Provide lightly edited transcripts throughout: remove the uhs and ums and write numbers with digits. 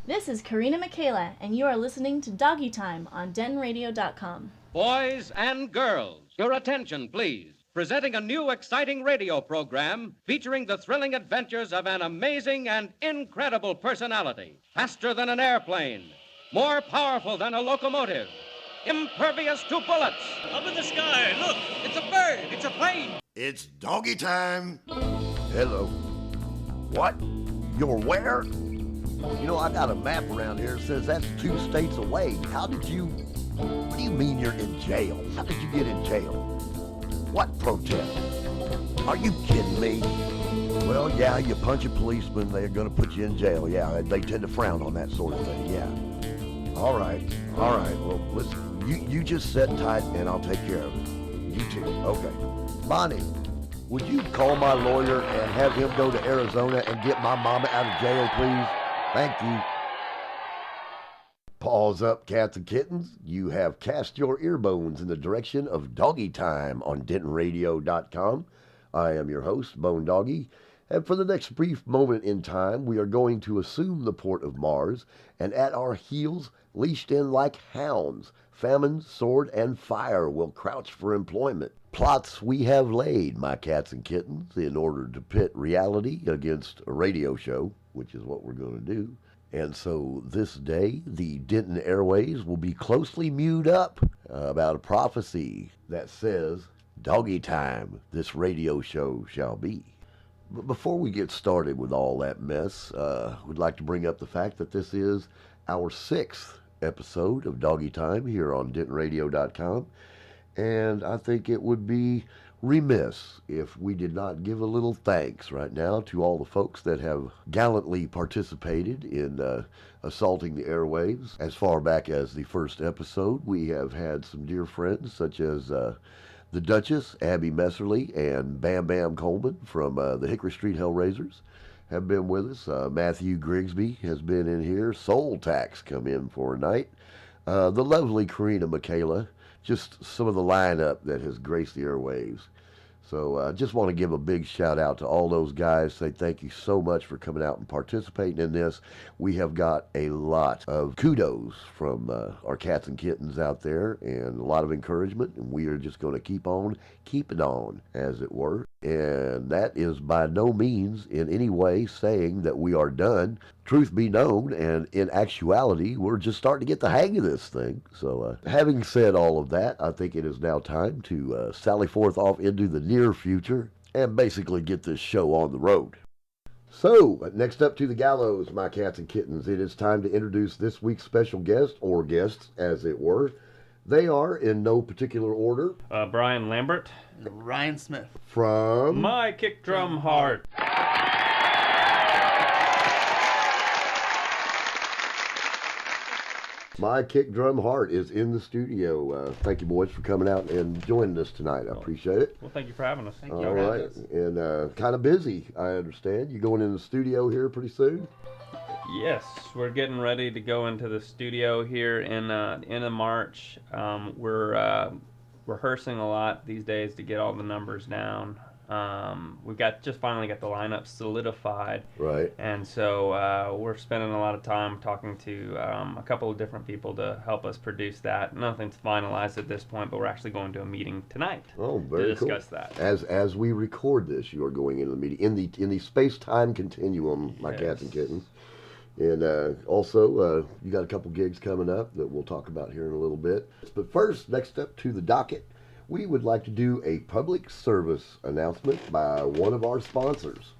This is Karina Michaela, and you are listening to Doggie Time on DentonRadio.com. Boys and girls, your attention, please. Presenting a new exciting radio program featuring the thrilling adventures of an amazing and incredible personality. Faster than an airplane, more powerful than a locomotive, impervious to bullets. Up in the sky, look, it's a bird, it's a plane. It's Doggie Time. Hello. What? You're where? You know, I got a map around here that says that's 2 states away. What do you mean you're in jail? How did you get in jail? What protest? Are you kidding me? Well, yeah, you punch a policeman, they're going to put you in jail. Yeah, they tend to frown on that sort of thing, yeah. All right. Well, listen, you just sit tight and I'll take care of it. You too. Okay. Bonnie, would you call my lawyer and have him go to Arizona and get my mama out of jail, please? Thank you. Paws up, cats and kittens. You have cast your earbones in the direction of Doggie Time on DentonRadio.com. I am your host, Bone Doggie, and for the next brief moment in time, we are going to assume the port of Mars, and at our heels, leashed in like hounds, famine, sword, and fire will crouch for employment. Plots we have laid, my cats and kittens, in order to pit reality against a radio show, which is what we're going to do. And so this day, the Denton Airways will be closely mewed up about a prophecy that says, Doggie Time, this radio show shall be. But before we get started with all that mess, we'd like to bring up the fact that this is our 6th episode of Doggie Time here on DentonRadio.com. And I think it would be remiss if we did not give a little thanks right now to all the folks that have gallantly participated in assaulting the airwaves. As far back as the first episode, we have had some dear friends such as the Duchess, Abby Messerly, and Bam Bam Coleman from the Hickory Street Hellraisers have been with us. Matthew Grigsby has been in here. Soul Tax come in for a night. The lovely Karina Michaela. Just some of the lineup that has graced the airwaves. So I just want to give a big shout out to all those guys. Say thank you so much for coming out and participating in this. We have got a lot of kudos from our cats and kittens out there and a lot of encouragement. And we are just going to keep on keeping on, as it were. And that is by no means in any way saying that we are done. Truth be known, and in actuality, we're just starting to get the hang of this thing. So having said all of that, I think it is now time to sally forth off into the near future and basically get this show on the road. So, next up to the gallows, my cats and kittens, it is time to introduce this week's special guest, or guests, as it were. They are, in no particular order, Brian Lambert. Ryan Smith. From My Kick Drum Heart. My Kick Drum Heart is in the studio. Thank you, boys, for coming out and joining us tonight. I appreciate it. Well, thank you for having us. Thank you. All right. And kind of busy, I understand. You going in the studio here pretty soon? Yes, we're getting ready to go into the studio here in end of March. We're rehearsing a lot these days to get all the numbers down. We've just finally got the lineup solidified. Right. And so we're spending a lot of time talking to a couple of different people to help us produce that. Nothing's finalized at this point, but we're actually going to a meeting tonight Oh, very to discuss that. As we record this, you are going into the meeting in the space-time continuum, my cats and kittens. And also, you got a couple gigs coming up that we'll talk about here in a little bit. But first, next up to the docket, we would like to do a public service announcement by one of our sponsors.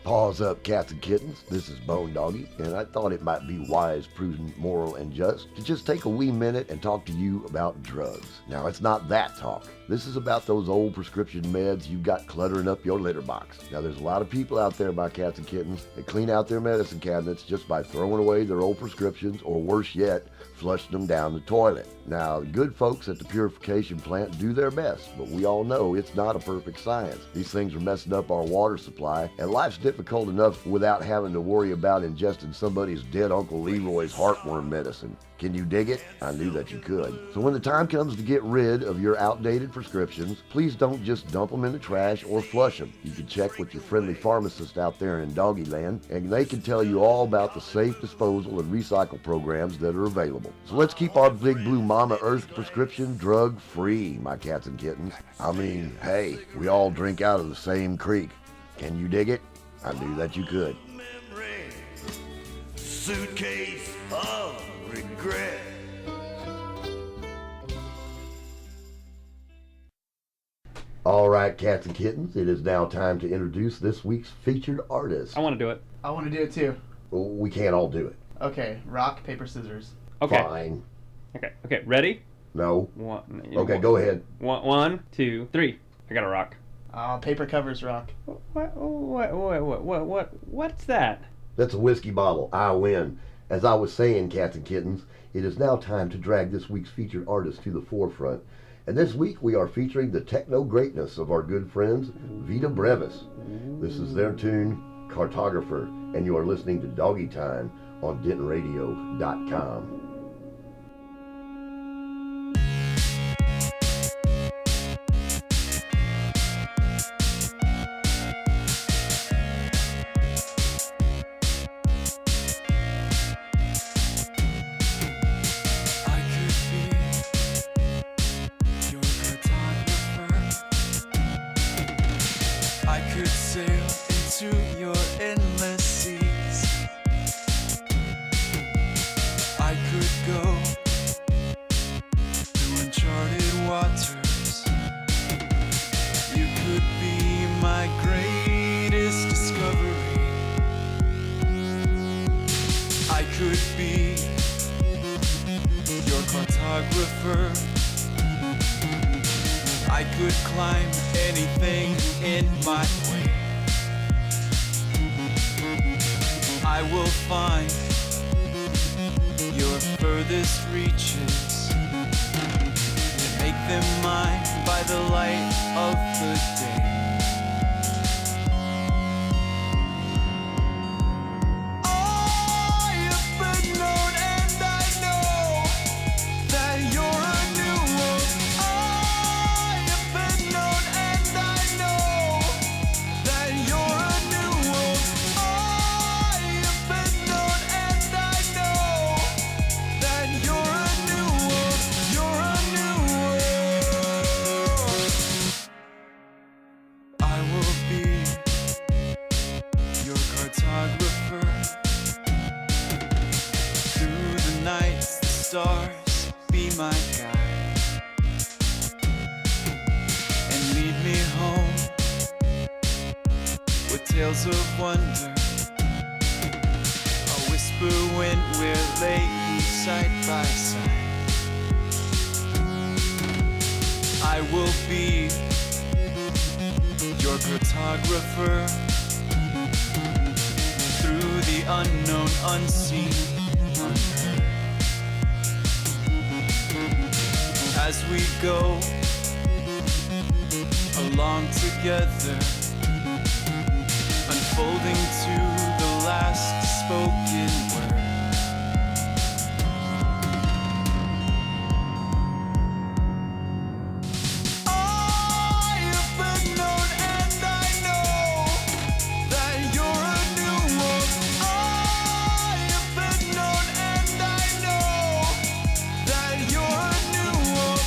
Paws up, cats and kittens. This is Bone Doggie, and I thought it might be wise, prudent, moral, and just to just take a wee minute and talk to you about drugs. Now, it's not that talk. This is about those old prescription meds you've got cluttering up your litter box. Now, there's a lot of people out there, my cats and kittens, that clean out their medicine cabinets just by throwing away their old prescriptions, or worse yet, flushing them down the toilet. Now, good folks at the purification plant do their best, but we all know it's not a perfect science. These things are messing up our water supply, and life's difficult difficult enough without having to worry about ingesting somebody's dead Uncle Leroy's heartworm medicine. Can you dig it? I knew that you could. So when the time comes to get rid of your outdated prescriptions, please don't just dump them in the trash or flush them. You can check with your friendly pharmacist out there in Doggie Land, and they can tell you all about the safe disposal and recycle programs that are available. So let's keep our big blue mama earth prescription drug free, my cats and kittens. I mean, hey, we all drink out of the same creek. Can you dig it? I knew that you could. Suitcase of regret. All right, cats and kittens, it is now time to introduce this week's featured artist. I want to do it. I want to do it too. Well, we can't all do it. Okay, rock, paper, scissors. Okay. Fine. Okay. Ready? No. One. Okay, go ahead. One, two, three. I got a rock. Paper covers rock. What's that? That's a whiskey bottle. I win. As I was saying, cats and kittens, it is now time to drag this week's featured artist to the forefront. And this week we are featuring the techno greatness of our good friends, Vita Brevis. This is their tune, Cartographer, and you are listening to Doggie Time on DentonRadio.com. I could climb anything in my way. I will find your furthest reaches and make them mine by the light of the day. Stars be my guide and lead me home with tales of wonder. A whisper when we're laying side by side. I will be your cartographer through the unknown, unseen, unheard. As we go along together, unfolding to the last spoken word. I have been known and I know that you're a new world. I have been known and I know that you're a new world.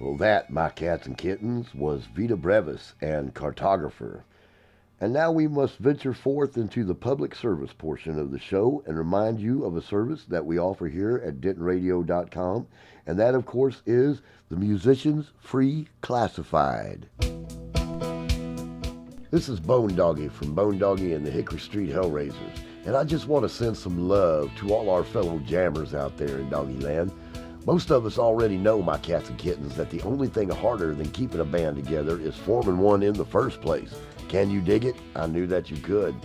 Well, that, my cats and kittens, was Vita Brevis and Cartographer. And now we must venture forth into the public service portion of the show and remind you of a service that we offer here at DentonRadio.com. And that, of course, is the Musicians Free Classified. This is Bone Doggie from Bone Doggie and the Hickory Street Hellraisers. And I just want to send some love to all our fellow jammers out there in Doggy Land. Most of us already know, my cats and kittens, that the only thing harder than keeping a band together is forming one in the first place. Can you dig it? I knew that you could.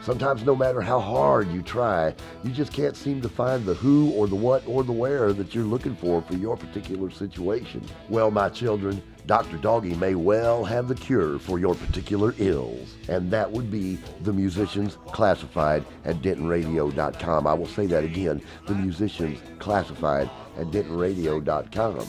Sometimes no matter how hard you try, you just can't seem to find the who or the what or the where that you're looking for your particular situation. Well, my children, Dr. Doggie may well have the cure for your particular ills, and that would be the Musicians Classified at DentonRadio.com. I will say that again, the Musicians Classified at DentonRadio.com.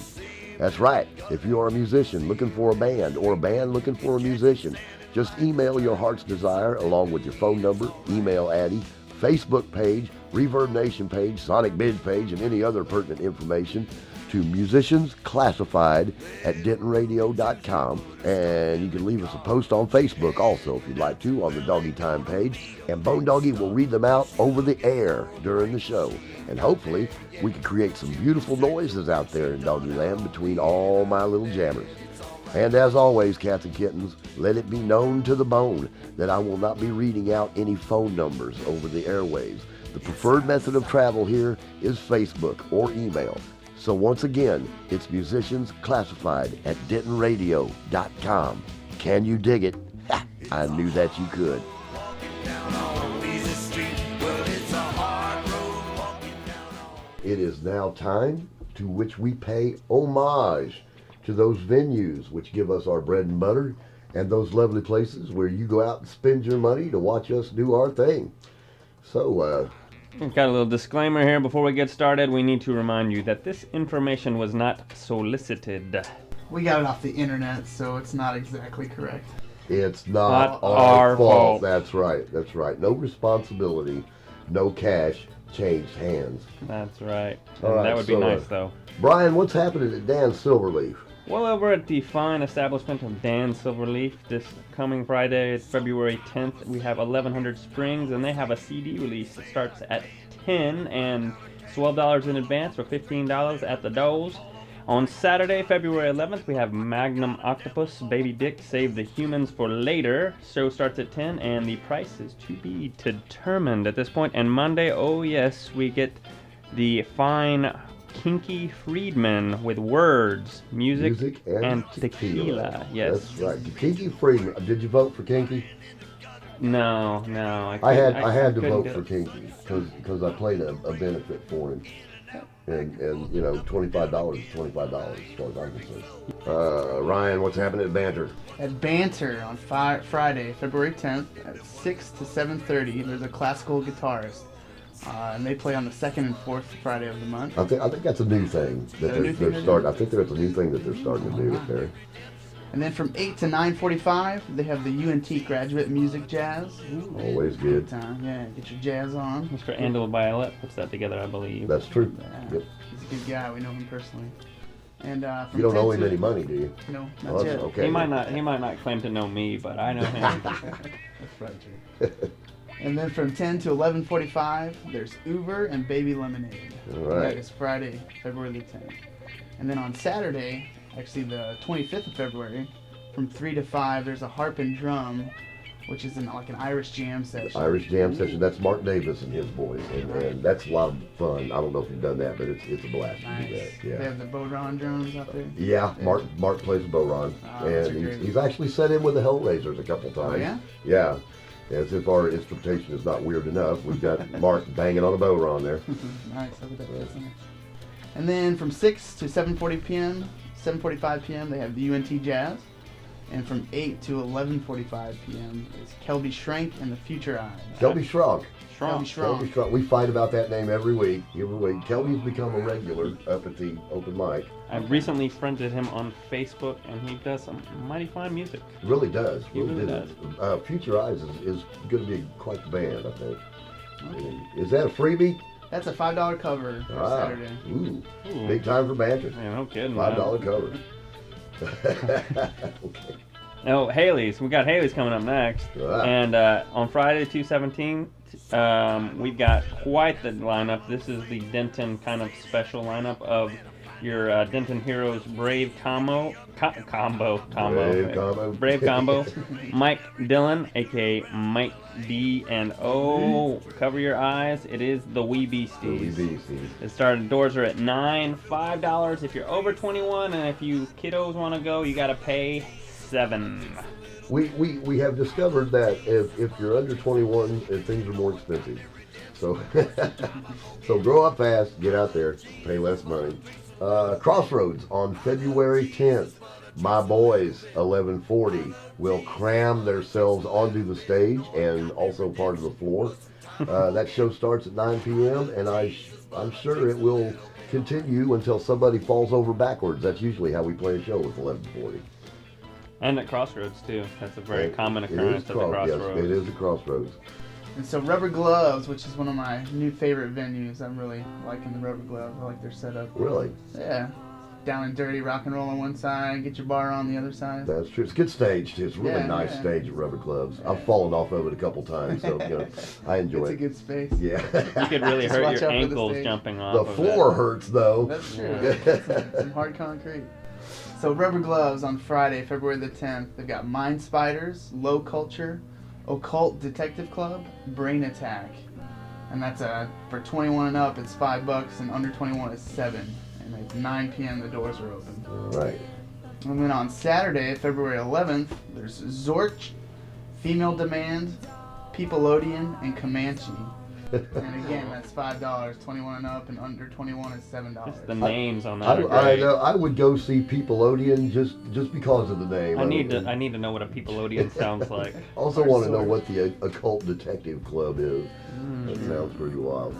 That's right. If you are a musician looking for a band or a band looking for a musician, just email your heart's desire along with your phone number, email Addy, Facebook page, Reverb Nation page, Sonic Bid page, and any other pertinent information to Musicians Classified at DentonRadio.com. And you can leave us a post on Facebook also if you'd like to on the Doggy Time page. And Bone Doggie will read them out over the air during the show. And hopefully we can create some beautiful noises out there in Doggy Land between all my little jammers. And as always, cats and kittens, let it be known to the bone that I will not be reading out any phone numbers over the airwaves. The preferred method of travel here is Facebook or email. So once again, it's Musicians Classified at DentonRadio.com. Can you dig it? Ha! I knew that you could. It is now time to which we pay homage to those venues which give us our bread and butter, and those lovely places where you go out and spend your money to watch us do our thing. So, We've got a little disclaimer here before we get started. We need to remind you that this information was not solicited. We got it off the internet, so it's not exactly correct. it's not Not our our fault. fault. That's right. No responsibility, no cash changed hands. That's right. All right, That would be so, nice, though. Brian, what's happening at Dan's Silverleaf? Well, over at the fine establishment of Dan Silverleaf, this coming Friday, February 10th, we have 1100 Springs, and they have a CD release that starts at 10 and $12 in advance for $15 at the doors. On Saturday, February 11th, we have Magnum Octopus, Baby Dick, Save the Humans for Later. Show starts at 10, and the price is to be determined at this point. And Monday, oh yes, we get the fine Kinky Friedman with Words, Music and Tequila. Yes. That's right. Kinky Friedman. Did you vote for Kinky? No. I had to couldn't vote do for it. Kinky because I played a benefit for him. And you know, $25 is $25 as far as I'm concerned. Ryan, what's happening at Banter? At Banter on Friday, February 10th at 6 to 7:30, there's a classical guitarist. And they play on the second and fourth Friday of the month. I think that's a new thing that a new thing they're they're starting. doing? I think that's a new thing that they're starting to do up there. And then from 8 to 9:45, they have the UNT Graduate Music Jazz. Ooh, Always good. time. Yeah, get your jazz on. Mr. Andel Violet puts that together, I believe. That's true. Yeah, Yep. he's a good guy. We know him personally. And from You don't 10 owe him to- any money, do you? No, Oh, not that's yet. okay. He might not claim to know me, but I know him. That's right, Jay. And then from 10 to 11:45, there's Uber and Baby Lemonade. All right. That is Friday, February the 10th. And then on Saturday, actually the 25th of February, from 3 to 5, there's a harp and drum, which is like an Irish jam session. Irish jam session. That's Mark Davis and his boys, and that's a lot of fun. I don't know if you've done that, but it's a blast to Nice. do that. They Yeah. have the Bodron drums out there. Yeah, Mark plays the Boron, Oh, those and are great. he's actually set in with the Hellraisers a couple times. Oh, yeah? Yeah. As if our instrumentation is not weird enough, we've got Mark banging on a Boron there. Nice. Look at that. That's nice. And then from 6 to 7:45 p.m., they have the UNT Jazz. And from 8 to 11:45 p.m. is Kelby Schrank and the Future Eyes. Kelby Shrunk. Kelby Kelby Schrank. Shrunk. We fight about that name every week. Kelby's become a regular up at the open mic. I've recently friended him on Facebook, and he does some mighty fine music. Really does. He really does. Future Eyes is going to be quite the band, I think. Is that a freebie? That's a $5 cover for Saturday. Ooh. Ooh. Big time for Banter. Yeah, no kidding. $5 cover. Okay. No, Haley's. We got Haley's coming up next. Ah. And on Friday, 2/17, we've got quite the lineup. This is the Denton kind of special lineup of your Denton Heroes Brave Combo. Brave Combo. Mike Dillon, a.k.a. Mike D. And cover your eyes. It is the Wee Beasties. It started, doors are at $9, $5 if you're over 21, and if you kiddos want to go, you got to pay $7. We have discovered that if you're under 21, things are more expensive. So so grow up fast, get out there, pay less money. Crossroads on February 10th. My boys, 1140, will cram themselves onto the stage and also part of the floor. That show starts at 9 p.m. and I'm sure it will continue until somebody falls over backwards. That's usually how we play a show with 1140. And at Crossroads, too. That's a very common occurrence at the Crossroads. Yes, it is a Crossroads. And so Rubber Gloves, which is one of my new favorite venues. I'm really liking the Rubber Gloves. I like their setup. Really? Yeah. Down and dirty, rock and roll on one side, get your bar on the other side. That's true. It's good staged. It's a really nice stage at Rubber Gloves. I've fallen off of it a couple times, so I enjoy It's it. a good space. Yeah. You could really Just hurt watch your out for the ankles stage. jumping off The of floor it. hurts, though. That's true. Yeah. Some hard concrete. So Rubber Gloves on Friday, February the 10th. They've got Mind Spiders, Low Culture, Occult Detective Club, Brain Attack. And that's for 21 and up, it's $5, and under 21 is $7. And at 9 p.m. the doors are open. Right. And then on Saturday, February 11th, there's Zorch, Female Demand, Peopleodian, and Comanche. And again, that's $5, 21 and up, and under 21 is $7. Just the names on that are I great. know. I would go see Peopleodian just because of the name. I need to know what a Peopleodian sounds like. Also want to know what the Occult Detective Club is. That sounds pretty wild.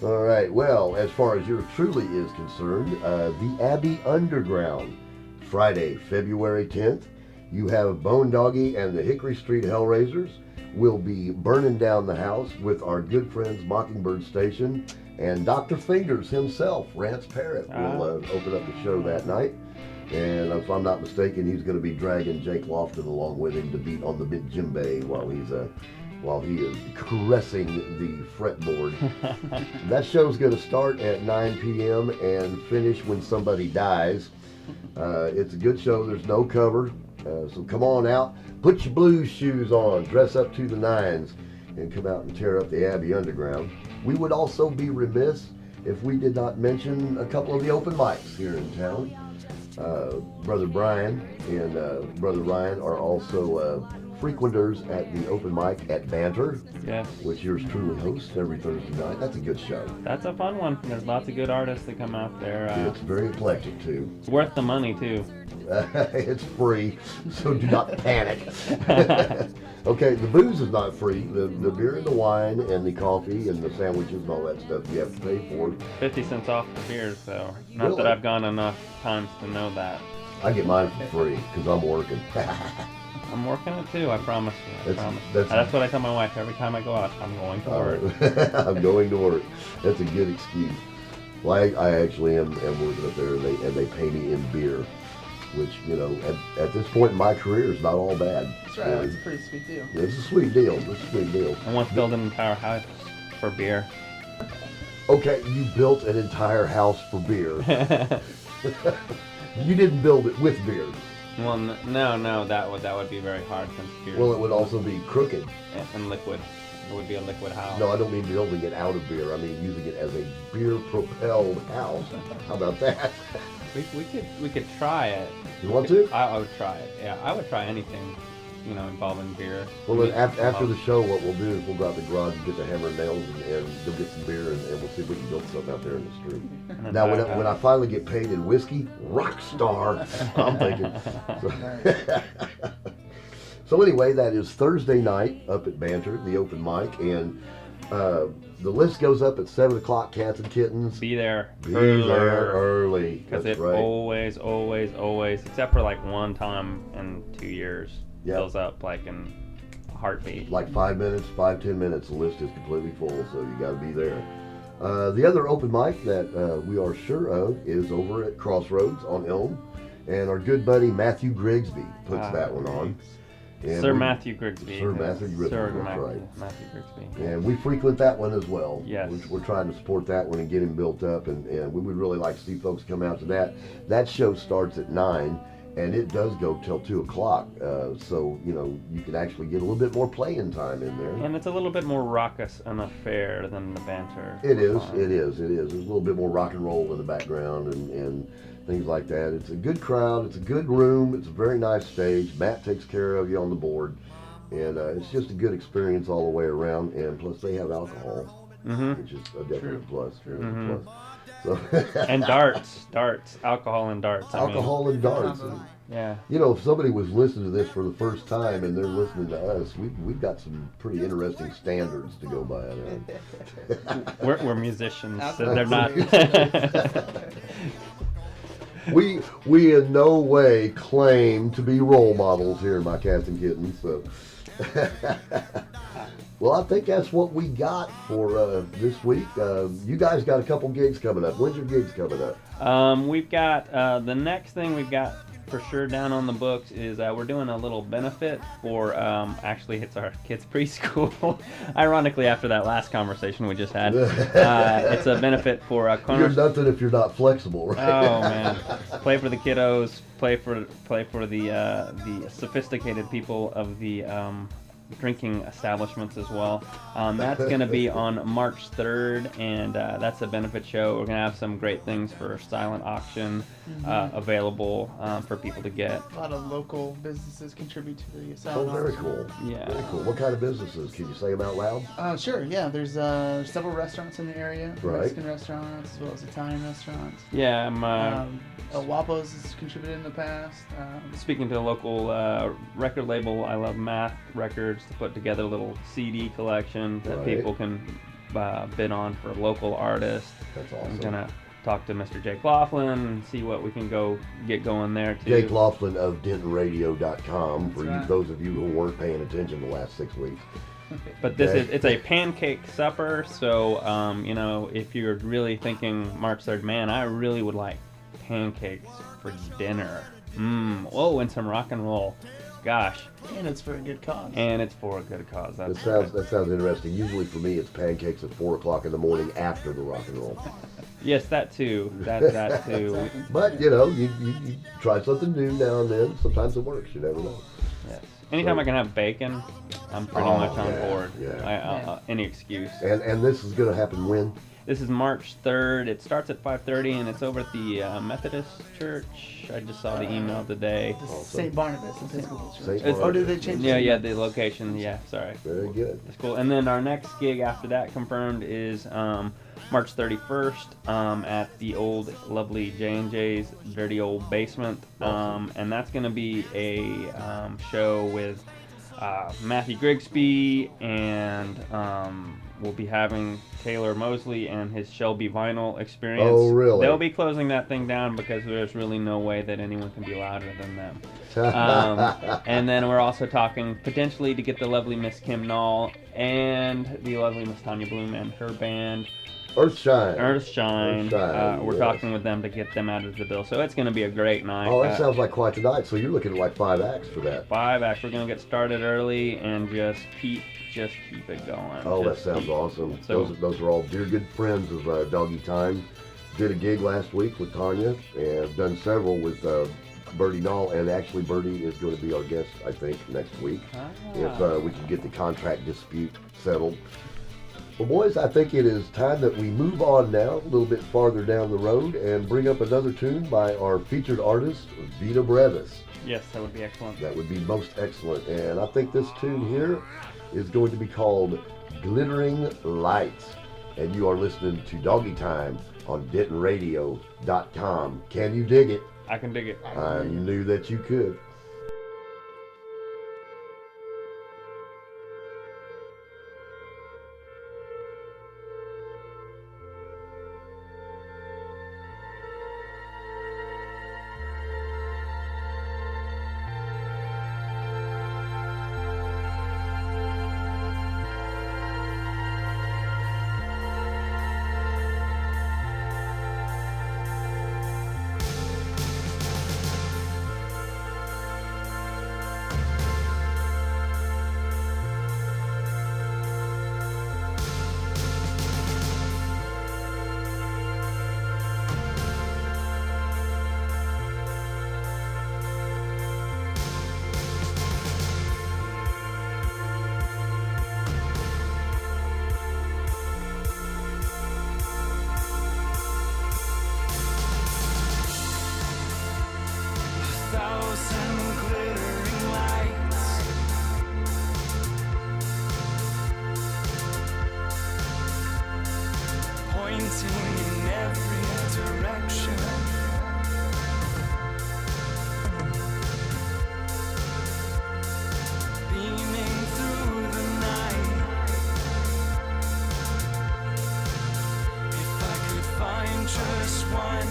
All right. Well, as far as yours truly is concerned, the Abbey Underground, Friday, February 10th. You have Bone Doggie and the Hickory Street Hellraisers will be burning down the house with our good friends Mockingbird Station, and Dr. Fingers himself, Rance Parrott, will open up the show that night. And if I'm not mistaken, he's going to be dragging Jake Lofton along with him to beat on the big djembe while he is caressing the fretboard. That show's going to start at 9 p.m. and finish when somebody dies. It's a good show. There's no cover. So come on out, put your blues shoes on, dress up to the nines, and come out and tear up the Abbey Underground. We would also be remiss if we did not mention a couple of the open mics here in town. Brother Brian and Brother Ryan are also frequenters at the open mic at Banter, Yes. which yours truly hosts every Thursday night. That's a good show. That's a fun one. There's lots of good artists that come out there. It's very eclectic too. It's worth the money, too. It's free, so do not panic. Okay, the booze is not free. The beer and the wine and the coffee and the sandwiches and all that stuff you have to pay for. 50 cents off the beers, though. Not Really? that I've gone enough times to know that. I get mine for free because I'm working. I'm working it, too. I promise you. I promise. that's- That's what I tell my wife every time I go out. I'm going to work. I'm going to work. That's a good excuse. Well, I actually am working up there, and they pay me in beer, which, you know, at this point in my career is not all bad. That's right. It's a pretty sweet deal. It's a sweet deal. It's a sweet deal. I once built an entire house for beer. Okay, you built an entire house for beer. You didn't build it with beer. Well, no, that would be very hard since beer Well, it would also be crooked. and liquid. It would be a liquid house. No, I don't mean building it out of beer. I mean using it as a beer-propelled house. How about that? We could try it. You want to? I would try it. Yeah, I would try anything, involving beer. Well, then after the show, what we'll do is we'll go out to the garage and get the hammer and nails and go get some beer, and we'll see if we can build something out there in the street. And then Now, back when up. I finally get paid in whiskey, rock star, I'm thinking. So anyway, that is Thursday night up at Banter, the open mic, and the list goes up at 7 o'clock, Cats and Kittens. Be there Be there early. because That's it right. always, except for like one time in 2 years, Yep. fills up like in a heartbeat. Like 5 minutes, 5-10 minutes, the list is completely full, so you got to be there. The other open mic that we are sure of is over at Crossroads on Elm. and our good buddy Matthew Grigsby puts that one on. And Sir Matthew Grigsby. Sir Matthew Grigsby, Sir that's right. Matthew Grigsby. And we frequent that one as well. Yes. We're trying to support that one and get him built up, and we would really like to see folks come out to that. That show starts at 9, and it does go till 2 o'clock. So, you know, you can actually get a little bit more playing time in there. And it's a little bit more raucous an affair than the banter. It is. There's a little bit more rock and roll in the background and things like that. It's a good crowd. It's a good room. It's a very nice stage. Matt takes care of you on the board. And it's just a good experience all the way around. And plus they have alcohol, which is a definite plus. So And darts, alcohol and darts. Alcohol and darts. Yeah. You know, if somebody was listening to this for the first time and they're listening to us, we've got some pretty interesting standards to go by. We're musicians, so they're not. we in no way claim to be role models here in My Cats and Kittens. So, well, I think that's what we got for this week. You guys got a couple gigs coming up. When's your gigs coming up? We've got the next thing we've got for sure down on the books is we're doing a little benefit for actually it's our kids' preschool. Ironically, after that last conversation we just had, it's a benefit for You're nothing if you're not flexible, right? Oh man, play for the kiddos, play for the sophisticated people of the drinking establishments as well. That's going to be on March 3rd, and that's a benefit show. We're going to have some great things for silent auction available for people to get. A lot of local businesses contribute to the Oh, silent very auction. cool. Yeah. Very cool. What kind of businesses? Can you say them out loud? Sure, yeah. There's several restaurants in the area. Right. Mexican restaurants, as well as Italian restaurants. Yeah, El Wapo's has contributed in the past. speaking to a local record label, I Love Math Records, to put together a little CD collection that Right. people can bid on for local artists. That's I'm awesome. gonna talk to Mr. Jake Laughlin and see what we can get going there too. Jake Laughlin of DentonRadio.com for That's right. those of you who weren't paying attention the last 6 weeks. But it's a pancake supper, so you know, if you're really thinking March 3rd, man, I really would like pancakes for dinner. Oh, and some rock and roll. Gosh. And it's for a good cause. And it's for a good cause. That That's sounds interesting. Usually for me, it's pancakes at 4 o'clock in the morning after the rock and roll. Yes, that too. That too. But you know, you try something new now and then. Sometimes it works. You never know. Yes. Anytime I can have bacon, I'm pretty much on board. Yeah. Any excuse. And this is going to happen when? This is March 3rd. It starts at 5:30 and it's over at the Methodist Church. I just saw the email today. St. Barnabas Episcopal Church. St. Oh, did they change it? Yeah, the location. Yeah, sorry. Very good. That's cool. And then our next gig after that confirmed is March 31st at the old lovely J&J's dirty old basement. And that's going to be a show with Matthew Grigsby, and we'll be having Taylor Mosley and his Shelby Vinyl Experience. Oh, really? They'll be closing that thing down because there's really no way that anyone can be louder than them. And then we're also talking potentially to get the lovely Miss Kim Nall and the lovely Miss Tanya Bloom and her band. Earthshine. Earthshine. We're yes. talking with them to get them out of the bill. So it's going to be a great night. Oh, that sounds like quite a night. So you're looking at like 5 acts for that. 5 acts. We're going to get started early and just keep it going. Oh, that Just sounds keep- awesome. So- Those are all dear good friends of Doggie Time. Did a gig last week with Tanya, and done several with Bertie Nall, and actually Bertie is going to be our guest, I think, next week, if we can get the contract dispute settled. Well, boys, I think it is time that we move on now, a little bit farther down the road, and bring up another tune by our featured artist, Vita Brevis. Yes, that would be excellent. That would be most excellent. And I think this tune here is going to be called Glittering Lights. And you are listening to Doggie Time on DentonRadio.com. Can you dig it? I can dig it. I knew that you could. just one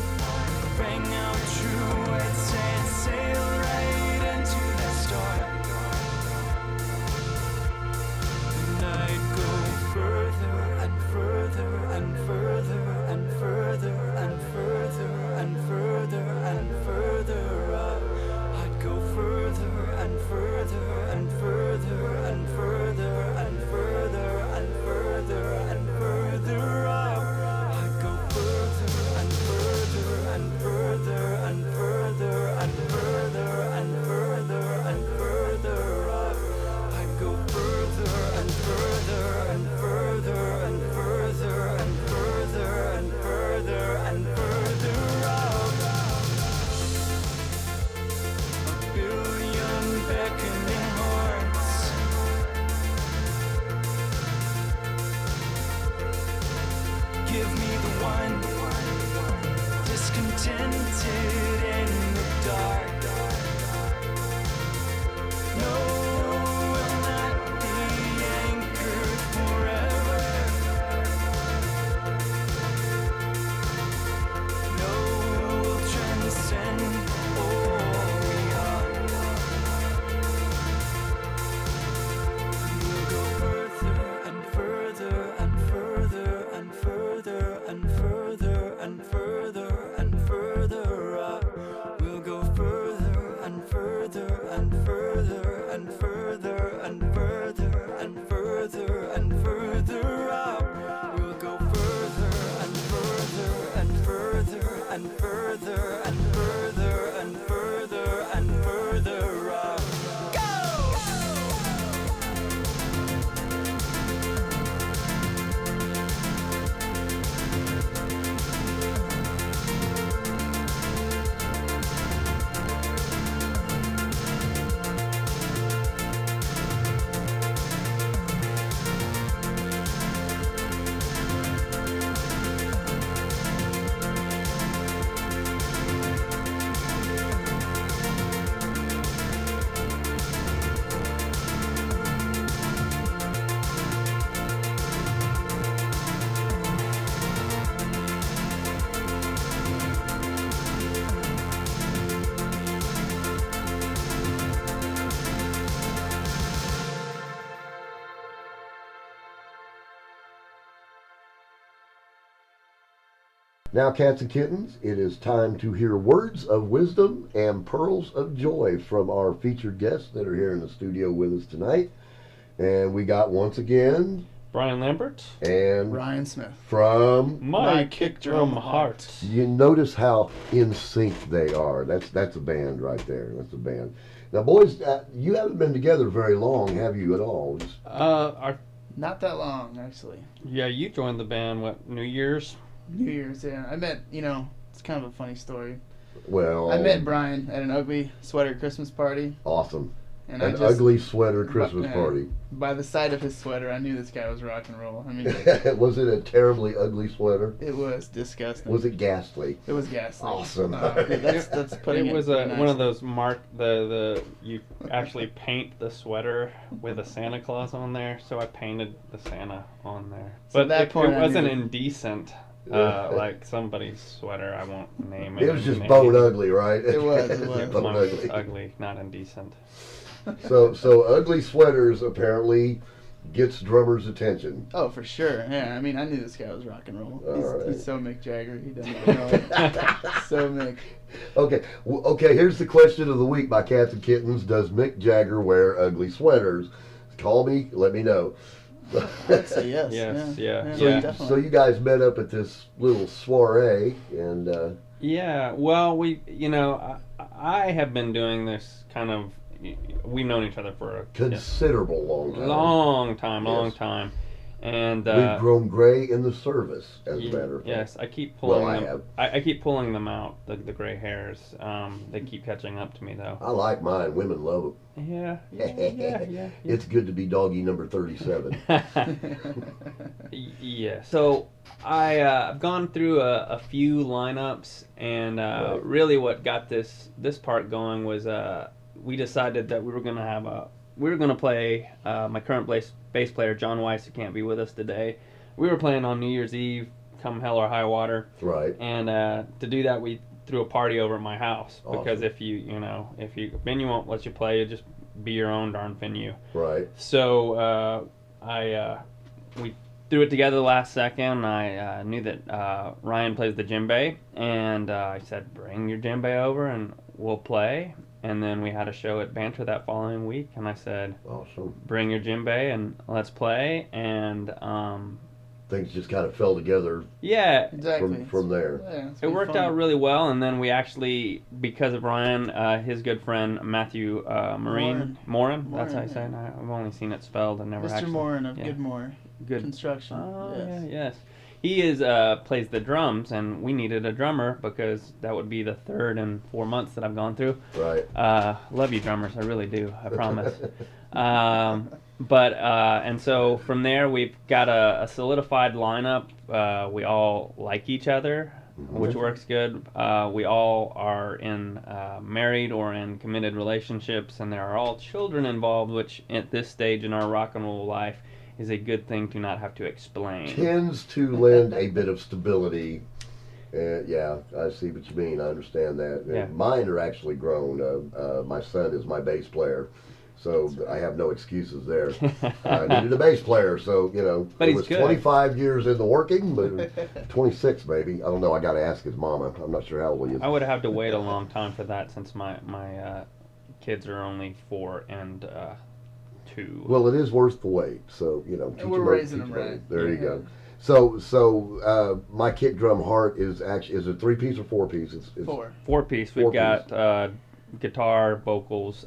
rang out true. It said sail right into the storm. And I'd go further and further and further and further and further and further and further up. I'd go further and further and further and further and further and further and further up. I'd go further and further and further and further and further and further and further up. I'd go further and further and further and further and further and further and further up. A billion beckoning hearts. Give me the one discontented in the dark. No, will not be anchored forever. No, will transcend all we are. We'll go further and further and further and further and further and further and further up. We'll go further and further and further and further and further and further and further up. We'll go further and further and further and further and further and further and further up. Go! Now, cats and kittens, it is time to hear words of wisdom and pearls of joy from our featured guests that are here in the studio with us tonight. And we got, once again, Brian Lambert. and Ryan Smith. from... My kick drum heart. You notice how in sync they are. That's a band right there. That's a band. Now, boys, you haven't been together very long, have you, at all? Not that long, actually. Yeah, you joined the band, what, New Year's? New Year's, yeah. I met, it's kind of a funny story. Well... I met Brian at an ugly sweater Christmas party. Awesome. And An ugly sweater Christmas yeah. party. By the sight of his sweater, I knew this guy was rock and roll. I mean, Was it a terribly ugly sweater? it was disgusting. Was it ghastly? It was ghastly. Awesome. That's putting It was nice. one of those you actually paint the sweater with a Santa Claus on there, so I painted the Santa on there. So But at that point, it I wasn't knew- indecent, like somebody's sweater. I won't name it. It was just bone ugly, right? It was, it was. Bone Mine was ugly. ugly, not indecent. So ugly sweaters apparently gets drummers' attention. Oh, for sure. Yeah, I mean, I knew this guy was rock and roll. All right. He's so Mick Jagger. He doesn't even know it. So Mick. Okay, here's the question of the week by Cats and Kittens. Does Mick Jagger wear ugly sweaters? Call me, let me know. I'd say yes. Yes, yeah. Definitely. So you guys met up at this little soiree, and Yeah, well, I have been doing this kind of. We've known each other for a considerable long time. long Yes. time, and We've grown gray in the service, as a matter of fact. yes, I keep pulling Well, I them. have. I keep pulling them out, the gray hairs. They keep catching up to me though. I like mine. Women love them. Yeah. It's good to be doggy number 37. Yeah. So I've gone through a few lineups, and Right. really what got this part going was we decided that we were gonna play my current bass player John Weiss, who can't be with us today. We were playing on New Year's Eve come hell or high water. Right. And to do that, we threw a party over at my house because Awesome. if venue won't let you play, you just be your own darn venue. Right. So we threw it together last second. I knew that Ryan plays the djembe, and I said, bring your djembe over and we'll play. And then we had a show at Banter that following week, and I said, Awesome. bring your djembe and let's play. And Things just kind of fell together yeah, Exactly. from there. Yeah, it's it been worked fun. out really well. And then we actually, because of Ryan, his good friend Matthew Morin, that's how you say it. I've only seen it spelled and never Mr. actually. Morin of yeah. Goodmore Good. Construction. Oh, yes. yes. He is plays the drums, and we needed a drummer because that would be the third in 4 months that I've gone through. Right. Love you, drummers. I really do. I promise. And so from there, we've got a solidified lineup. We all like each other, which works good. We all are in married or in committed relationships, and there are all children involved, which at this stage in our rock and roll life is a good thing to not have to explain. Tends to lend a bit of stability. Yeah, I see what you mean. I understand that. Yeah. Mine are actually grown. My son is my bass player, so I have no excuses there. I needed a bass player, so But it he's was good. 25 years in the working, but 26 maybe. I don't know. I got to ask his mama. I'm not sure how old he is. I would have to wait a long time for that since my kids are only 4 and 2. Well, it is worth the wait. So teach we're them raising teach them them. right. There you Yeah. go. So my kick drum heart is actually a 3-piece or 4-piece. It's 4. 4-piece. We've 4-piece. got guitar, vocals,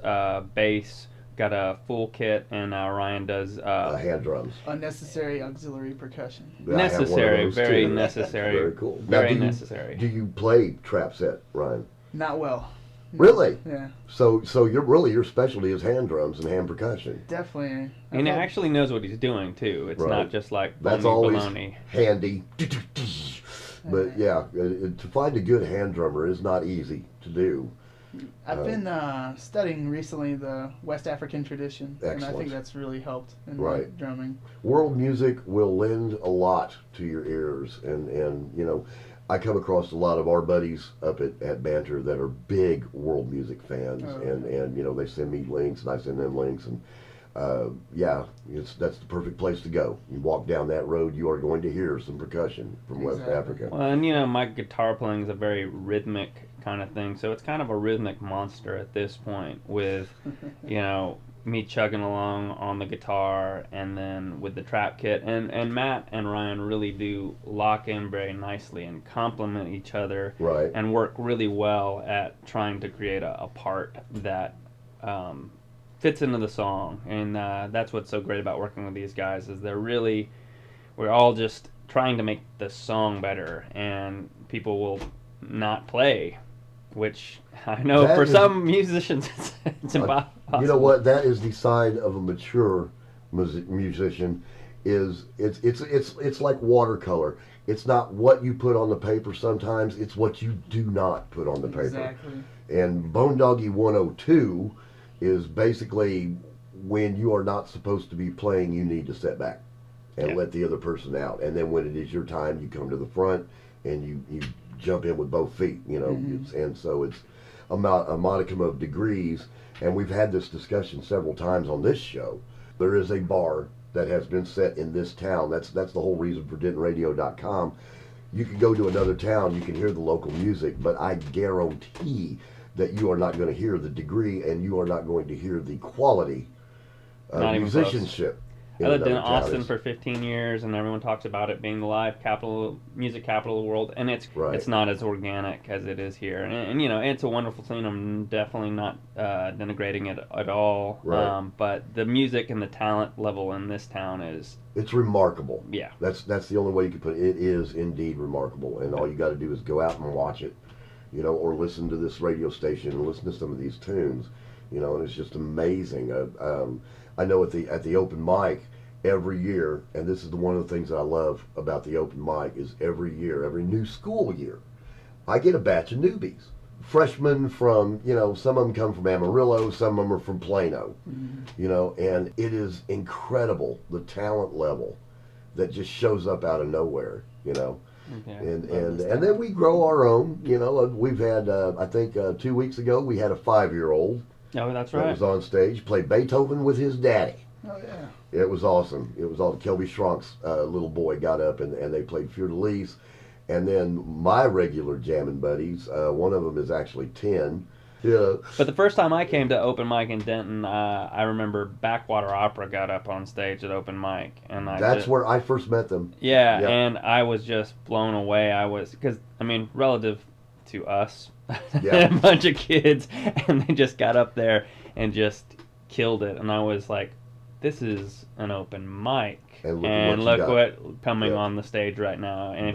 bass. Got a full kit, and Ryan does hand drums. Unnecessary auxiliary percussion. Yeah, I have one of necessary, those, very too. necessary, Very cool. Now, very do you- necessary. Do you play trap set, Ryan? Not well. Really? Yeah, So your specialty is hand drums and hand percussion. definitely. And he I've had- actually knows what he's doing too. It's Right. not just like That's baloney, always baloney. handy. But yeah, to find a good hand drummer is not easy to do. I've been studying recently the West African tradition, and I Excellent. think that's really helped in my Right. drumming. World music will lend a lot to your ears, and I come across a lot of our buddies up at Banter that are big world music fans, Oh. and they send me links and I send them links, and that's the perfect place to go. You walk down that road, you are going to hear some percussion from West Exactly. Africa. Well, and my guitar playing is a very rhythmic kind of thing, so it's kind of a rhythmic monster at this point with, me chugging along on the guitar, and then with the trap kit, and Matt and Ryan really do lock in very nicely and complement each other, Right. and work really well at trying to create a part that fits into the song, and that's what's so great about working with these guys is we're all just trying to make the song better, and people will not play, which I know That for is- some musicians it's impossible. You know what? That is the sign of a mature musician. It's like watercolor. It's not what you put on the paper sometimes. It's what you do not put on the paper. Exactly. And Bone Doggie 102 is basically when you are not supposed to be playing, you need to step back and Yeah. let the other person out. And then when it is your time, you come to the front and you jump in with both feet. And so it's a modicum of degrees. And we've had this discussion several times on this show. There is a bar that has been set in this town. That's the whole reason for DentonRadio.com. You can go to another town, you can hear the local music, but I guarantee that you are not going to hear the degree and you are not going to hear the quality of Not even close. musicianship. I lived in another town. Austin for 15 years, and everyone talks about it being the music capital of the world, and it's Right. not as organic as it is here. And it's a wonderful scene. I'm definitely not denigrating it at all. Right. But the music and the talent level in this town is, It's remarkable. yeah. That's the only way you can put it. It is indeed remarkable, and all you got to do is go out and watch it, or listen to this radio station and listen to some of these tunes, and it's just amazing. I know at the open mic every year, and this is one of the things that I love about the open mic is every year, every new school year, I get a batch of newbies, freshmen from some of them come from Amarillo, some of them are from Plano, and it is incredible the talent level that just shows up out of nowhere. Yeah, And then we grow our own. You know, we've had I think 2 weeks ago we had a 5-year-old Oh, that's that right. was on stage, played Beethoven with his daddy. Oh yeah. It was awesome. It was all Kelby Schronk's little boy got up and they played Fleur de Lis. And then my regular jamming buddies, one of them is actually 10. Yeah. But the first time I came to open mic in Denton, I remember Backwater Opera got up on stage at open mic, and That's where I first met them. Yeah, Yep. and I was just blown away. Because I mean, relative to us, Yeah. a bunch of kids, and they just got up there and just killed it, and I was like, this is an open mic, And look what you what coming Yeah. on the stage right now. And if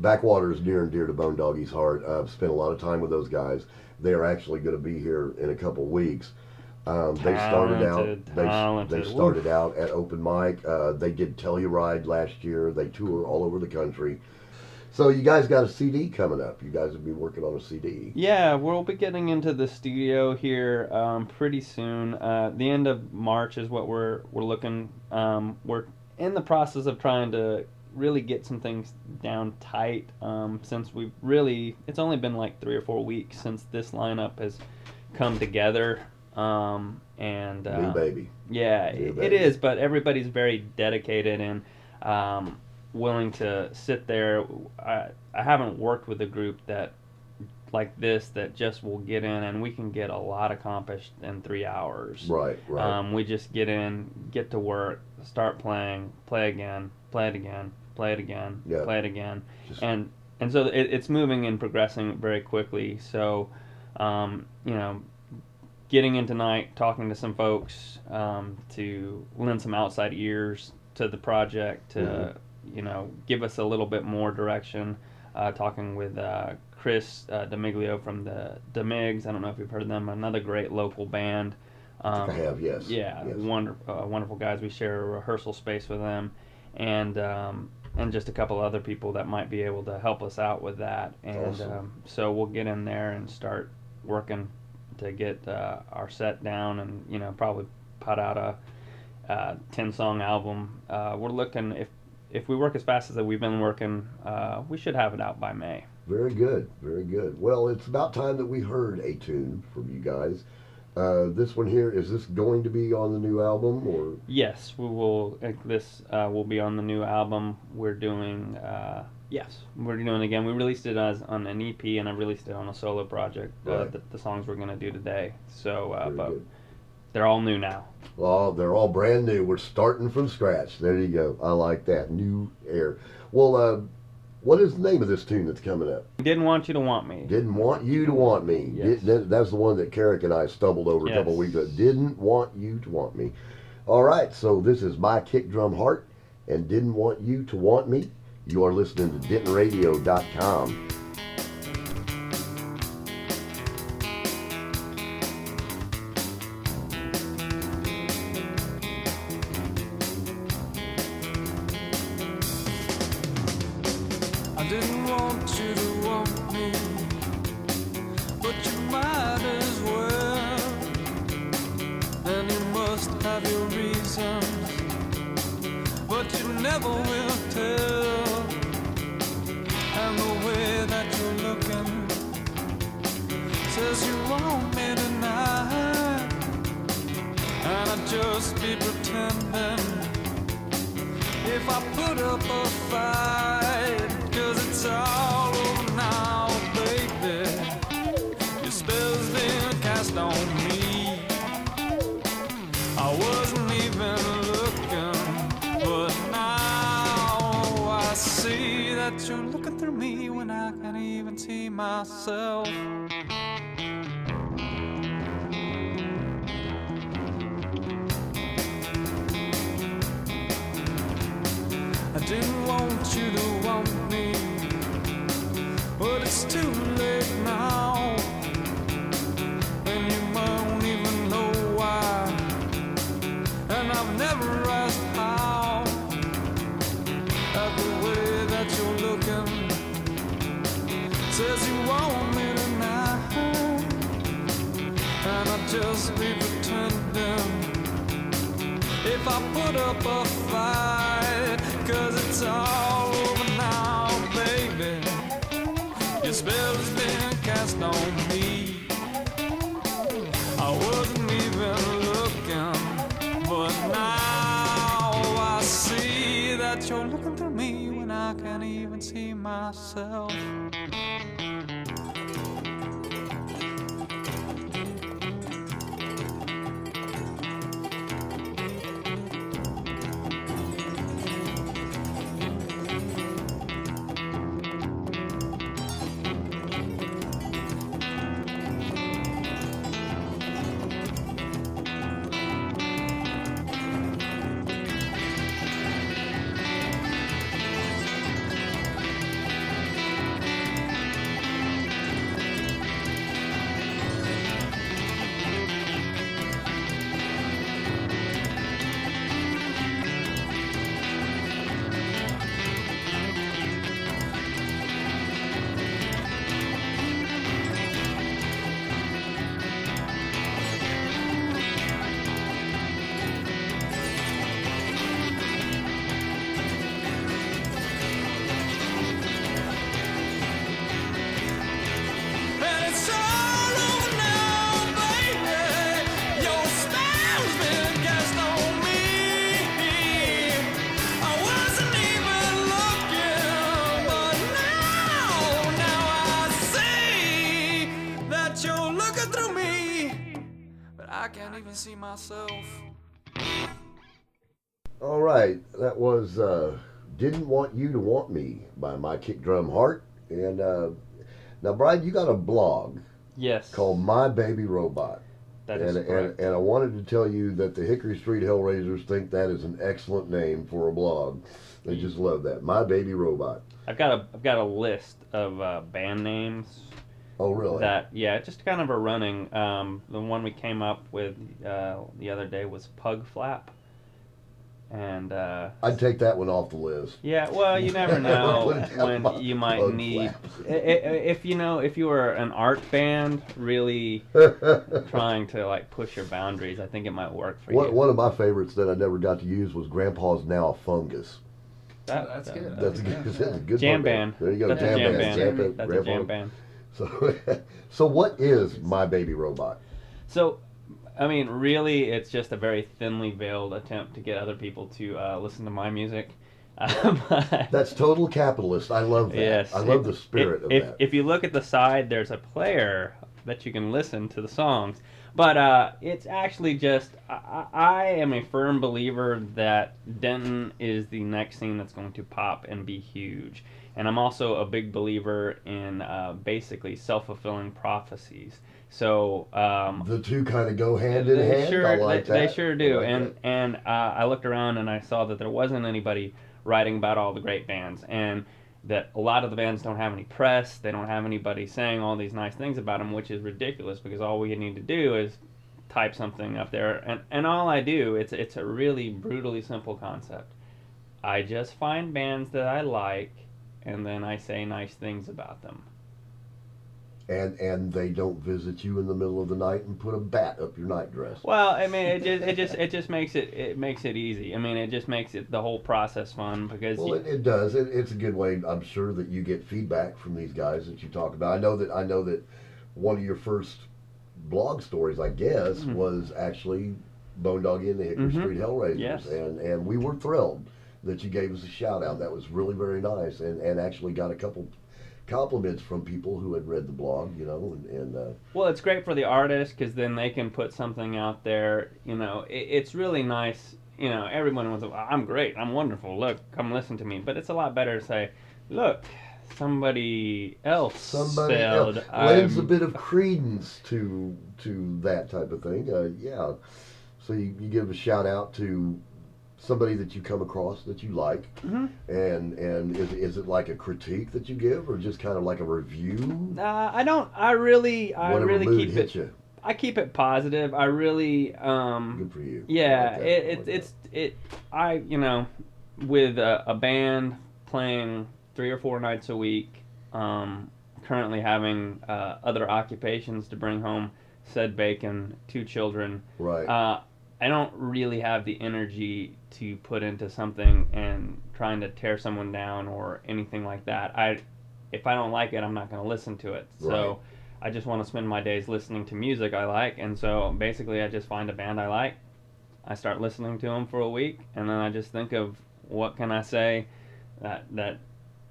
Backwater is near and dear to Bone Doggie's heart. I've spent a lot of time with those guys. They are actually going to be here in a couple weeks. They started out at open mic. They did Telluride last year. They tour all over the country. So you guys got a CD coming up. You guys will be working on a CD. Yeah, we'll be getting into the studio here pretty soon. The end of March is what we're looking. We're in the process of trying to really get some things down tight. Since it's only been like 3 or 4 weeks since this lineup has come together. New baby. Yeah, New it baby. is. But everybody's very dedicated and willing to sit there. I haven't worked with a group that like this that just will get in and we can get a lot accomplished in 3 hours. Right. We just get in, get to work, start playing, play again, play it again, play it again, Yeah. play it again, Just- and so it's moving and progressing very quickly. So, getting in tonight, talking to some folks to lend some outside ears to the project to give us a little bit more direction. Talking with Chris D'Amiglio from the Demigs. I don't know if you've heard of them. Another great local band. I have, yes. Yeah, Yes. wonderful guys. We share a rehearsal space with them, and just a couple other people that might be able to help us out with that. And Awesome. so we'll get in there and start working to get our set down, and probably put out a 10-song album. We're looking if we work as fast as we've been working, we should have it out by May. Very good, very good. Well, it's about time that we heard a tune from you guys. This one here, is this going to be on the new album, or? Yes, we will. This will be on the new album. We're doing. Yes, we're doing it again. We released it on an EP, and I released it on a solo project. Right. The songs we're going to do today. So, Very but good. they're all new now. Well, they're all brand new. We're starting from scratch. There you go. I like that. New air. Well, what is the name of this tune that's coming up? Didn't Want You to Want Me. Didn't Want You to Want Me. Yes. That's the one that Carrick and I stumbled over a couple Yes. weeks ago. Didn't Want You to Want Me. All right, so this is My Kick Drum Heart and Didn't Want You to Want Me. You are listening to DentonRadio.com. I didn't want you to want me, but you might as well. And you must have your reasons, but you never will tell. And the way that you're looking says you want me tonight, and I'd just be pretending if I put up a fight, 'cause it's all over now, baby. Your spell's been cast on me. I wasn't even looking, but now I see that you're looking through me when I can't even see myself. I didn't want you to want me, but it's too late now, and you won't even know why, and I've never asked how. At the way that you're looking says you want me tonight, and I'll just be pretending if I put up a fight, 'cause it's all over now, baby. Your spell has been cast on me. I wasn't even looking, but now I see that you're looking through me when I can't even see myself. And it's all over now, baby. Your spell's been cast on me. I wasn't even looking, but now I see that you're looking through me, but I can't even see myself. All right, that was Didn't Want You to Want Me by My Kick Drum Heart. And now, Brian, you got a blog Yes. called My Baby Robot. That is and, correct. and I wanted to tell you that the Hickory Street Hellraisers think that is an excellent name for a blog. They just love that. My Baby Robot. I've got a list of band names. Oh, really? Just kind of a running. The one we came up with the other day was Pug Flap. And I'd take that one off the list. yeah, well, you never know Put it down, when you might Pug need. Flap. If you were an art band, really trying to like push your boundaries, I think it might work for you. One of my favorites that I never got to use was Grandpa's Now a Fungus. That's good. That's a good Jam one, band. There you go, That's a jam band. Jam That's a jam band. So what is My Baby Robot? So, I mean, really, it's just a very thinly veiled attempt to get other people to listen to my music. That's total capitalist. I love that. Yes. I love the spirit of that. If you look at the side, there's a player that you can listen to the songs. But it's actually just, I am a firm believer that Denton is the next scene that's going to pop and be huge. And I'm also a big believer in basically self-fulfilling prophecies. So The two kind of go hand in hand. sure, I like that. they sure do. I like And I looked around and I saw that there wasn't anybody writing about all the great bands, and that a lot of the bands don't have any press. They don't have anybody saying all these nice things about them, which is ridiculous because all we need to do is type something up there. And all I do, it's a really brutally simple concept. I just find bands that I like, and then I say nice things about them. And they don't visit you in the middle of the night and put a bat up your nightdress. Well, I mean, it just makes it easy. I mean, it just makes it the whole process fun because Well, it does. It's a good way. I'm sure that you get feedback from these guys that you talk about. I know that one of your first blog stories, I guess, was actually Bone Doggie and the Hickory Street Hellraisers. Yes. And we were thrilled that you gave us a shout out. That was really very nice, and actually got a couple compliments from people who had read the blog, and well, it's great for the artist because then they can put something out there. It's really nice. Everyone was, I'm great, I'm wonderful. Look, come listen to me. But it's a lot better to say, look, somebody else spelled. lends a bit of credence to that type of thing. Yeah. So you give a shout out to somebody that you come across that you like, and is it like a critique that you give, or just kind of like a review? I don't. I really Whatever mood keep hits it. you. I keep it positive. I really. Good for you. Yeah, I like that. with a band playing 3 or 4 nights a week, currently having other occupations to bring home said bacon, 2 children. Right. I don't really have the energy to put into something and trying to tear someone down or anything like that. if I don't like it, I'm not going to listen to it. So Right. I just want to spend my days listening to music I like, and so basically I just find a band I like, I start listening to them for a week, and then I just think of what can I say that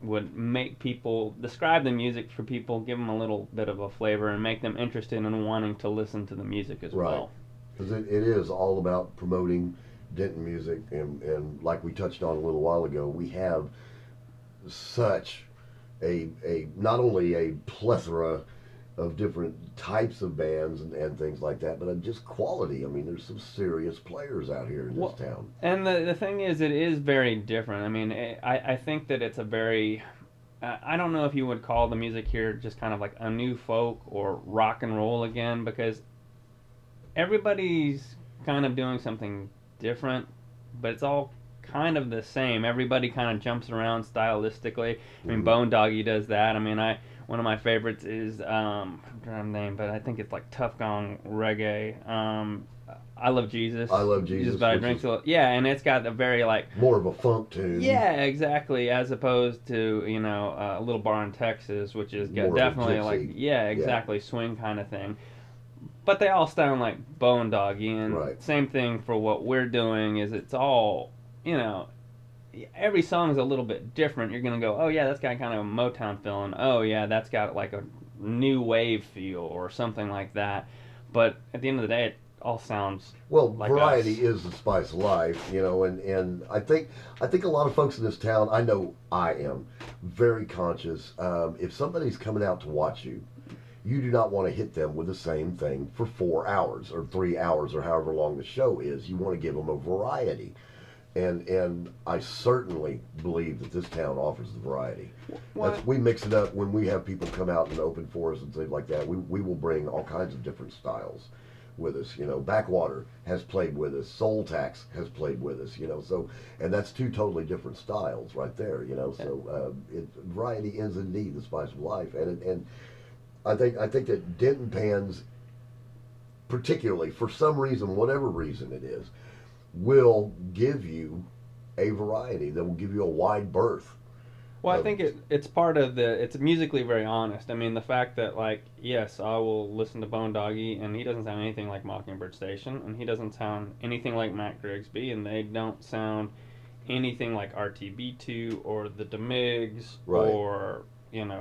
would make people describe the music for people, give them a little bit of a flavor, and make them interested in wanting to listen to the music as Right. well. Because it is all about promoting Denton music, and like we touched on a little while ago, we have such a not only a plethora of different types of bands and things like that, but just quality. I mean, there's some serious players out here in this town. And the thing is, it is very different. I mean, I think that it's a very, I don't know if you would call the music here just kind of like a new folk or rock and roll again, because everybody's kind of doing something different, but it's all kind of the same. Everybody kind of jumps around stylistically. I mean, Bone Doggie does that. I mean, one of my favorites is I'm trying to name, but I think it's like Tough Gong Reggae. I Love Jesus. I Love Jesus, but I which drink is- so yeah, and it's got a very like More of a funk tune. yeah, exactly. As opposed to a Little Bar in Texas, which is More of a definitely gypsy. like yeah, exactly swing kind of thing. But they all sound like Bone Doggy, and Right. same thing for what we're doing. Is it's all every song is a little bit different. You're gonna go, oh yeah, that's got kind of a Motown feeling. Oh yeah, that's got like a new wave feel or something like that. But at the end of the day, it all sounds Well, like variety us. is the spice of life, and I think a lot of folks in this town, I know I am very conscious. If somebody's coming out to watch you, you do not want to hit them with the same thing for 4 hours or 3 hours or however long the show is. You want to give them a variety, and I certainly believe that this town offers the variety. We mix it up when we have people come out and open for us and things like that. We will bring all kinds of different styles with us. Backwater has played with us. Soul Tax has played with us. So, and that's two totally different styles right there. So variety is indeed the spice of life, and I think that Denton Pans, particularly for some reason, whatever reason it is, will give you a variety that will give you a wide berth. Well, I think it's part of it's musically very honest. I mean, the fact that, like, yes, I will listen to Bone Doggy, and he doesn't sound anything like Mockingbird Station, and he doesn't sound anything like Matt Grigsby, and they don't sound anything like RTB2 or the DeMigs Right. or,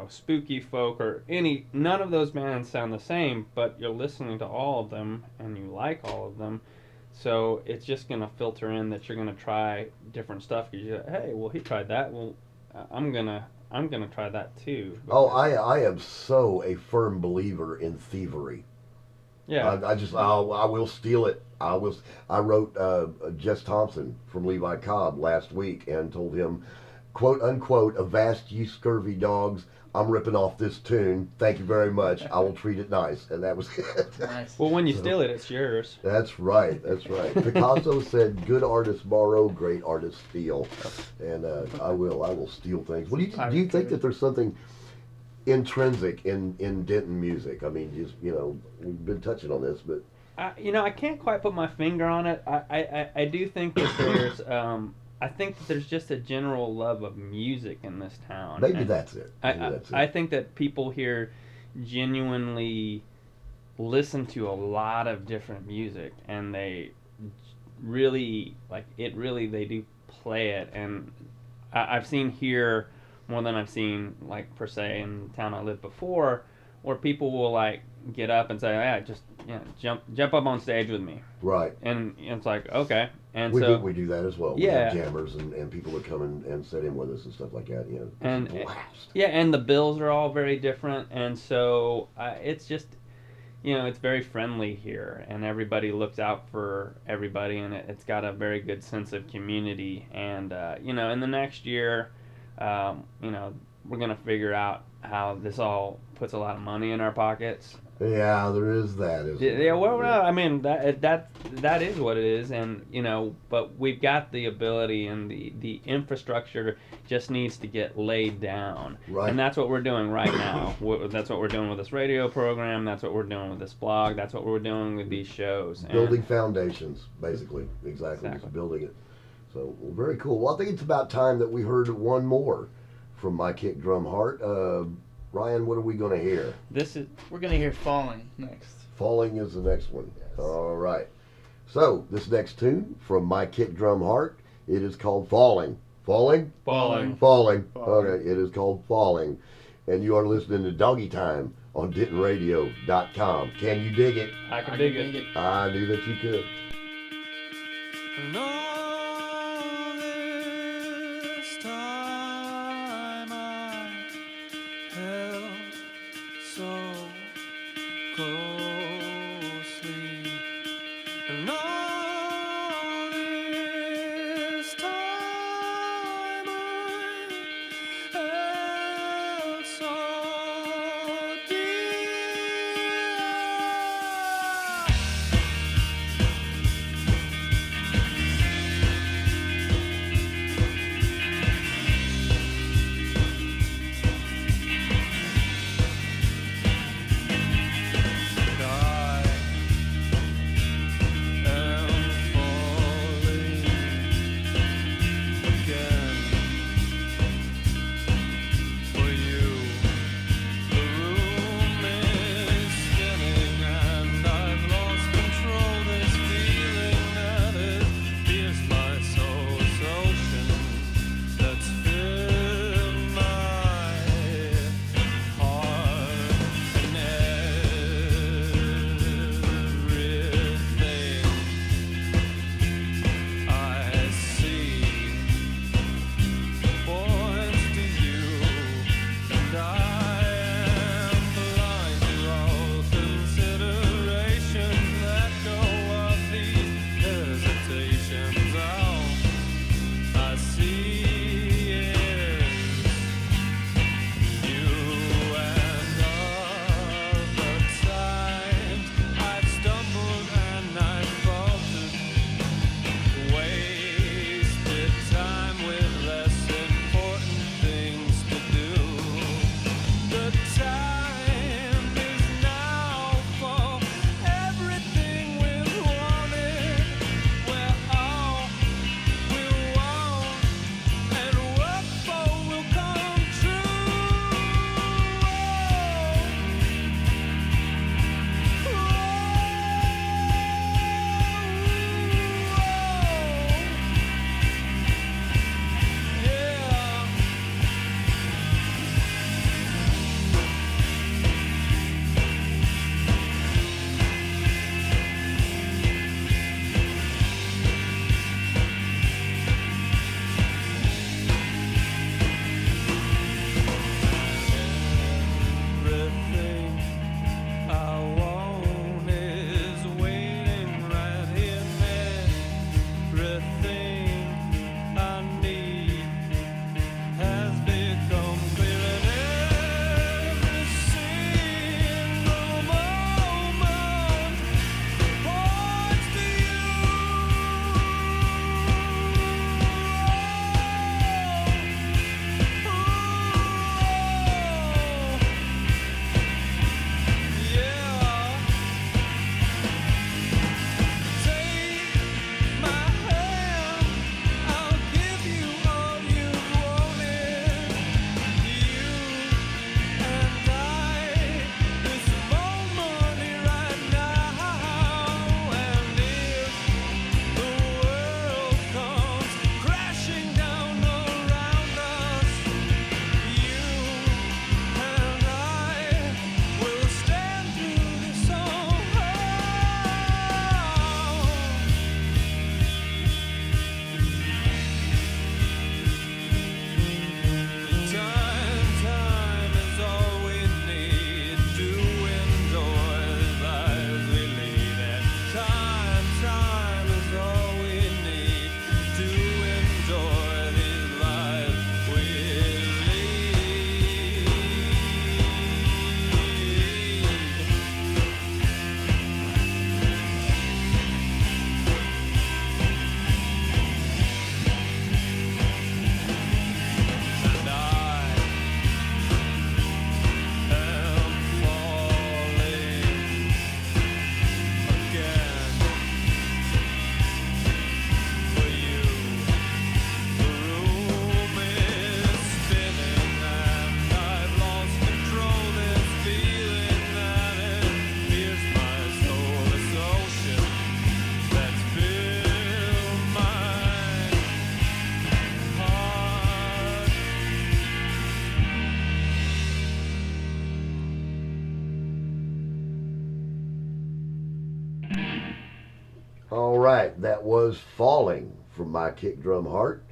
Spooky Folk or none of those bands sound the same, but you're listening to all of them, and you like all of them. So it's just going to filter in that you're going to try different stuff because you're, hey, well, he tried that. Well, I'm gonna try that too. Oh, I am so a firm believer in thievery. Yeah. I will steal it. I wrote Jess Thompson from Levi Cobb last week and told him, quote unquote, "Avast ye scurvy dogs, I'm ripping off this tune. Thank you very much. I will treat it nice." And that was it. Nice. Well, when you steal it, it's yours. That's right. Picasso said, "Good artists borrow, great artists steal," and I will steal things. Do you think that there's something intrinsic in Denton music? I mean, just we've been touching on this, but I can't quite put my finger on it. I do think that there's I think that there's just a general love of music in this town. maybe that's it. I think that people here genuinely listen to a lot of different music, and they really they do play it. And I've seen here more than I've seen, like, per se in the town I lived before, where people will like get up and say, "Yeah, just jump up on stage with me," Right. and it's like, okay. And We so do that as well. Yeah. We have jammers and people that come and sit in with us and stuff like that. It's And a blast. yeah, and the bills are all very different, and so it's just it's very friendly here, and everybody looks out for everybody, and it's got a very good sense of community. And in the next year, we're gonna figure out how this all puts a lot of money in our pockets. Yeah, there is that. Isn't there? Yeah, well, no, I mean that is what it is, and but we've got the ability, and the infrastructure just needs to get laid down, Right. and that's what we're doing right now. That's what we're doing with this radio program. That's what we're doing with this blog. That's what we're doing with these shows. And Building foundations, basically. Exactly. Exactly. Just building it. So, well, very cool. Well, I think it's about time that we heard one more from My Kick Drum Heart. Ryan, what are we going to hear? We're gonna hear "Falling" next. Falling is the next one. All right. So, this next tune from My Kick Drum Heart, it is called Falling. Falling? Falling. Falling. Falling. Okay, it is called Falling. And you are listening to Doggy Time on DentonRadio.com. Can you dig it? I can dig it. I knew that you could. And all this time I held so closely, and all this time I held so dear. right, that was Falling from My Kick Drum Heart.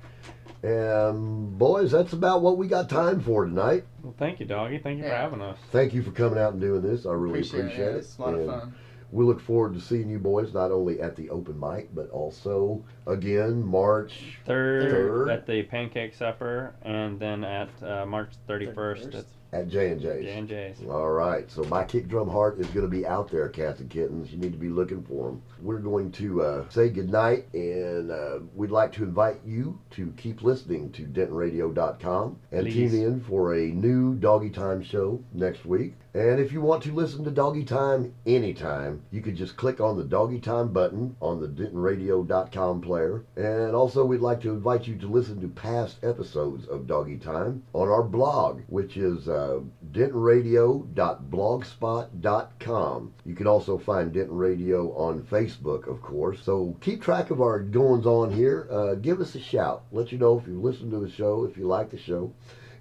And boys, that's about what we got time for tonight. Well, thank you, Doggie. Thank you for having us. Thank you for coming out and doing this. I really appreciate it. It's a lot of fun. We look forward to seeing you boys not only at the open mic, but also again March 3rd at the Pancake Supper, and then at March 31st at J&J's. J&J's. All right, so My Kick Drum Heart is going to be out there, cats and kittens. You need to be looking for them. We're going to say goodnight, and we'd like to invite you to keep listening to DentonRadio.com and Please. tune in for a new Doggy Time show next week. And if you want to listen to Doggy Time anytime, you can just click on the Doggy Time button on the DentonRadio.com player. And also, we'd like to invite you to listen to past episodes of Doggy Time on our blog, which is dentonradio.blogspot.com. You can also find Denton Radio on Facebook, of course. So keep track of our goings-on here. Give us a shout. Let you know if you listen to the show, if you like the show.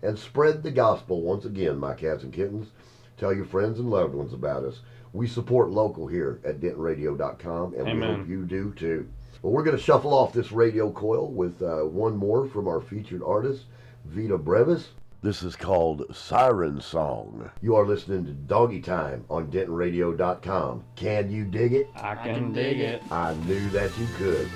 And spread the gospel once again, my cats and kittens. Tell your friends and loved ones about us. We support local here at DentonRadio.com, and Amen. we hope you do too. Well, we're going to shuffle off this radio coil with one more from our featured artist, Vita Brevis. This is called Siren Song. You are listening to Doggy Time on DentonRadio.com. Can you dig it? I can dig it. I knew that you could.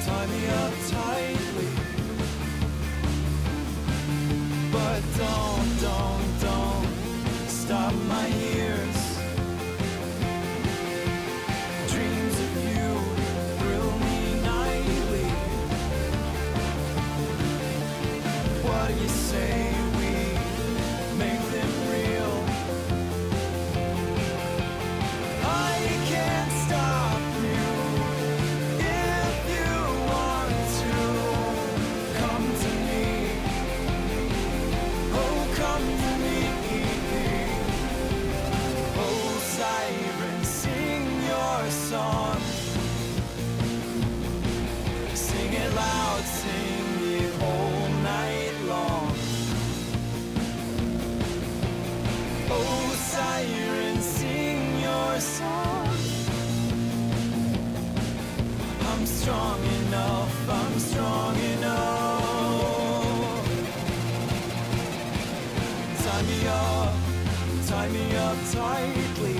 Tie me up tightly. But don't stop my ears. Dreams of you thrill me nightly. What do you say we make them real? I can't stop you. If you want to, come to me. Oh, come to me. Oh, siren, sing your song. Sing it loud, sing it all night long. Oh, siren, sing your song. I'm strong enough, I'm strong enough. Tie me up tightly.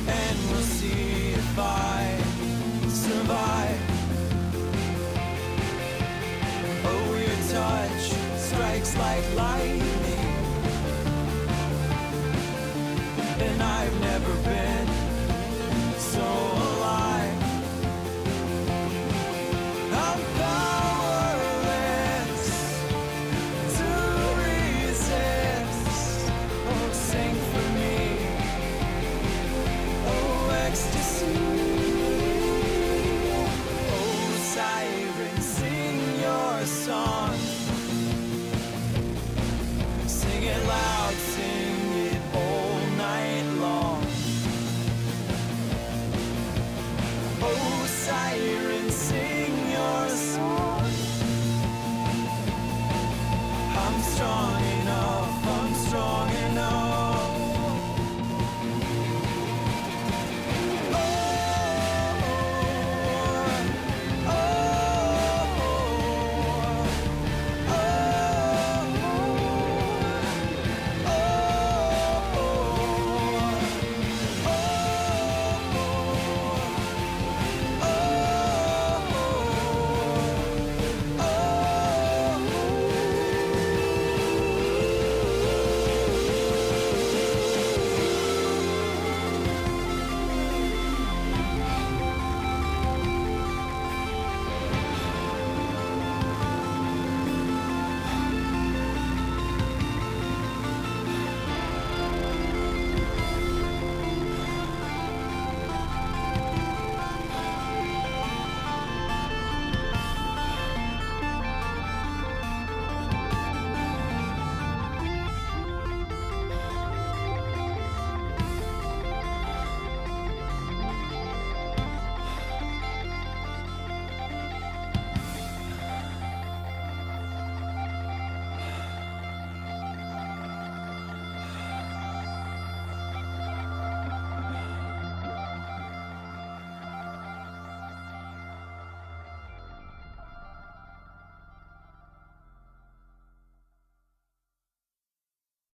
And we'll see if I survive. Oh, your touch strikes like lightning. And I've never been so alive. I'm powerless to resist. Oh, sing for me. Oh, ecstasy.